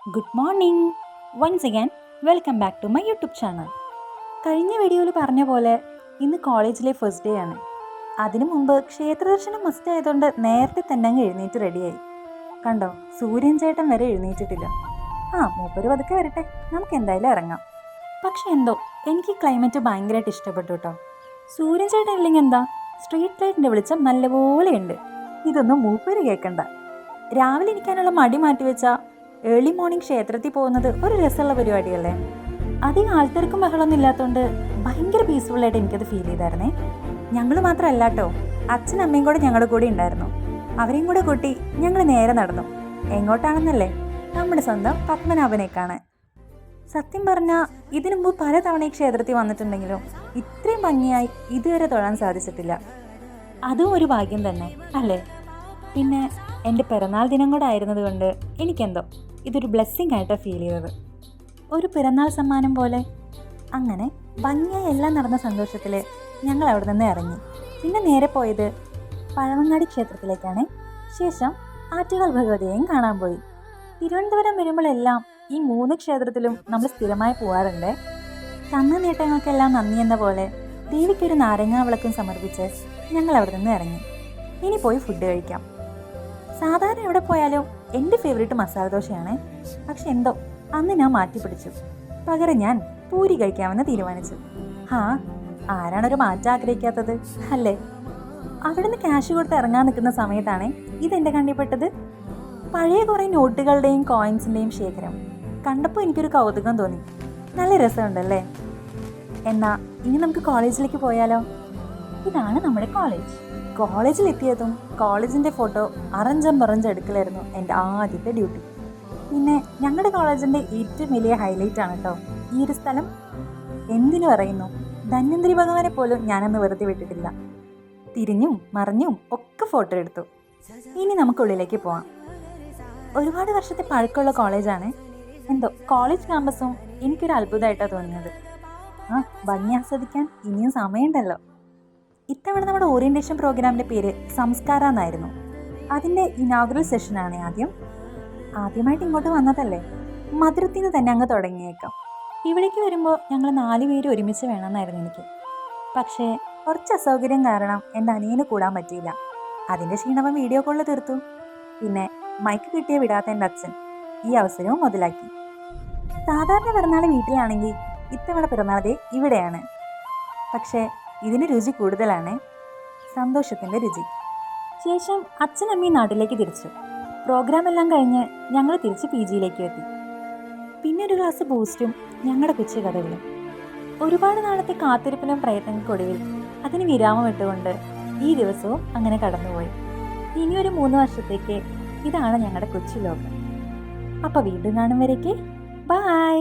Good morning. Once again welcome back to my YouTube channel. കഴിഞ്ഞ വീഡിയോയിൽ പറഞ്ഞ പോലെ ഇന്ന് കോളേജിലെ ഫസ്റ്റ് ഡേ ആണ്. അതിനു മുമ്പ് ക്ഷേത്രദർശനം മസ്റ്റ് ആയതുകൊണ്ട് നേരത്തെ തന്നെ അങ്ങ് എഴുന്നേറ്റ് റെഡിയായി. കണ്ടോ, സൂര്യൻ ചേട്ടൻ വരെ എഴുന്നേറ്റിട്ടില്ല. മൂപ്പര് പതുക്കെ വരട്ടെ, നമുക്ക് എന്തായാലും ഇറങ്ങാം. പക്ഷെ എന്തോ എനിക്ക് ക്ലൈമറ്റ് ഭയങ്കരമായിട്ട് ഇഷ്ടപ്പെട്ടു കേട്ടോ. സൂര്യൻ ചേട്ടൻ ഇല്ലെങ്കിൽ എന്താ, സ്ട്രീറ്റ് ലൈറ്റിൻ്റെ വെളിച്ചം നല്ലപോലെ ഉണ്ട്. ഇതൊന്നും മൂപ്പര് കേൾക്കണ്ട. രാവിലെ ഇരിക്കാനുള്ള മടി മാറ്റിവെച്ചാൽ ഏർലി മോർണിംഗ് ക്ഷേത്രത്തിൽ പോകുന്നത് ഒരു രസമുള്ള പരിപാടിയല്ലേ. അധികം ആൾത്തിരക്കും ബഹളമൊന്നും ഇല്ലാത്തതുകൊണ്ട് ഭയങ്കര പീസ്ഫുള്ളായിട്ട് എനിക്കത് ഫീൽ ചെയ്തായിരുന്നേ. ഞങ്ങൾ മാത്രമല്ല കേട്ടോ, അച്ഛനും അമ്മയും കൂടെ ഞങ്ങളുടെ കൂടെ ഉണ്ടായിരുന്നു. അവരെയും കൂടെ കൂട്ടി ഞങ്ങൾ നേരെ നടന്നു. എങ്ങോട്ടാണെന്നല്ലേ, നമ്മുടെ സ്വന്തം പത്മനാഭനെ കാണാൻ. സത്യം പറഞ്ഞാൽ ഇതിനു മുമ്പ് പല തവണ ഈ ക്ഷേത്രത്തിൽ വന്നിട്ടുണ്ടെങ്കിലും ഇത്രയും ഭംഗിയായി ഇതുവരെ തൊഴാൻ സാധിച്ചിട്ടില്ല. അതും ഒരു ഭാഗ്യം തന്നെ അല്ലേ. പിന്നെ എൻ്റെ പിറന്നാൾ ദിനം കൂടെ ആയിരുന്നത് കൊണ്ട് എനിക്കെന്തോ ഇതൊരു ബ്ലെസ്സിങ് ആയിട്ടാണ് ഫീൽ ചെയ്തത്. ഒരു പിറന്നാൾ സമ്മാനം പോലെ. അങ്ങനെ ഭംഗിയായി എല്ലാം നടന്ന സന്തോഷത്തിൽ ഞങ്ങൾ അവിടെ നിന്ന് ഇറങ്ങി. പിന്നെ നേരെ പോയത് പഴവങ്ങാടി ക്ഷേത്രത്തിലേക്കാണ്. ശേഷം ആറ്റുകാൽ ഭഗവതിയെയും കാണാൻ പോയി. തിരുവനന്തപുരം വരുമ്പോഴെല്ലാം ഈ 3 ക്ഷേത്രത്തിലും നമ്മൾ സ്ഥിരമായി പോകാറുണ്ട്. തന്ന നേട്ടങ്ങൾക്കെല്ലാം നന്ദി എന്ന പോലെ ദേവിക്കൊരു നാരങ്ങാ വിളക്കും സമർപ്പിച്ച് ഞങ്ങൾ അവിടെ നിന്ന് ഇറങ്ങി. ഇനി പോയി ഫുഡ് കഴിക്കാം. സാധാരണ എവിടെ പോയാലും എൻ്റെ ഫേവറേറ്റ് മസാല ദോശയാണ്. പക്ഷെ എന്തോ അന്ന് ഞാൻ മാറ്റിപ്പിടിച്ചു. പകരം ഞാൻ പൂരി കഴിക്കാമെന്ന് തീരുമാനിച്ചു. ആരാണൊരു മാറ്റം ആഗ്രഹിക്കാത്തത് അല്ലേ. അവിടെ നിന്ന് ക്യാഷ് കൊടുത്ത് ഇറങ്ങാൻ നിൽക്കുന്ന സമയത്താണ് ഇതെൻ്റെ കണ്ടിപ്പെട്ടത്. പഴയ കുറേ നോട്ടുകളുടെയും കോയിൻസിൻ്റെയും ശേഖരം കണ്ടപ്പോൾ എനിക്കൊരു കൗതുകം തോന്നി. നല്ല രസമുണ്ടല്ലേ. എന്നാൽ ഇനി നമുക്ക് കോളേജിലേക്ക് പോയാലോ. ഇതാണ് നമ്മുടെ കോളേജ്. കോളേജിലെത്തിയതും കോളേജിൻ്റെ ഫോട്ടോ അറഞ്ചെടുക്കലായിരുന്നു എൻ്റെ ആദ്യത്തെ ഡ്യൂട്ടി. പിന്നെ ഞങ്ങളുടെ കോളേജിൻ്റെ ഏറ്റവും വലിയ ഹൈലൈറ്റ് ആണ് കേട്ടോ ഈ ഒരു സ്ഥലം. എന്തിനു പറയുന്നു, ധന്വന്തരി ഭഗവാനെ പോലും ഞാനന്ന് വെറുതെ വിട്ടിട്ടില്ല. തിരിഞ്ഞും മറിഞ്ഞും ഒക്കെ ഫോട്ടോ എടുത്തു. ഇനി നമുക്കുള്ളിലേക്ക് പോവാം. ഒരുപാട് വർഷത്തെ പഴക്കമുള്ള കോളേജാണ്. എന്തോ കോളേജ് ക്യാമ്പസും എനിക്കൊരു അത്ഭുതമായിട്ടാണ് തോന്നിയത്. ഭംഗി ആസ്വദിക്കാൻ ഇനിയും സമയമുണ്ടല്ലോ. ഇത്തവണ നമ്മുടെ ഓറിയൻറ്റേഷൻ പ്രോഗ്രാമിൻ്റെ പേര് സംസ്കാര എന്നായിരുന്നു. അതിൻ്റെ ഇനോഗ്രൽ സെഷനാണ് ആദ്യമായിട്ട് ഇങ്ങോട്ട് വന്നതല്ലേ, മധുരത്തിൽ നിന്ന് തന്നെ അങ്ങ് തുടങ്ങിയേക്കാം. ഇവിടേക്ക് വരുമ്പോൾ ഞങ്ങൾ 4 പേര് ഒരുമിച്ച് വേണമെന്നായിരുന്നു എനിക്ക്. പക്ഷേ കുറച്ച് അസൗകര്യം കാരണം എൻ്റെ അനിയന് കൂടാൻ പറ്റിയില്ല. അതിൻ്റെ ക്ഷീണവൻ വീഡിയോ കോളിൽ തീർത്തു. പിന്നെ മൈക്ക് കിട്ടിയ വിടാത്ത എൻ്റെ അച്ഛൻ ഈ അവസരവും മുതലാക്കി. സാധാരണ പിറന്നാൾ വീട്ടിലാണെങ്കിൽ ഇത്തവണ പിറന്നാൾ ഇവിടെയാണ്. പക്ഷേ ഇതിന് രുചി കൂടുതലാണ്, സന്തോഷത്തിൻ്റെ രുചി. ശേഷം അച്ഛനമ്മയും നാട്ടിലേക്ക് തിരിച്ചു. പ്രോഗ്രാം എല്ലാം കഴിഞ്ഞ് ഞങ്ങൾ തിരിച്ച് PGയിലേക്ക് എത്തി. പിന്നെ ഒരു ഗ്ലാസ് ബൂസ്റ്റും ഞങ്ങളുടെ കൊച്ചു കഥകളും. ഒരുപാട് നാളത്തെ കാത്തിരിപ്പിനും പ്രയത്നങ്ങൾക്കൊടുവിൽ അതിന് വിരാമം ഇട്ടുകൊണ്ട് ഈ ദിവസവും അങ്ങനെ കടന്നുപോയി. ഇനിയൊരു 3 വർഷത്തേക്ക് ഇതാണ് ഞങ്ങളുടെ കൊച്ചു ലോകം. അപ്പോൾ വീണ്ടും കാണും വരേക്ക് ബൈ.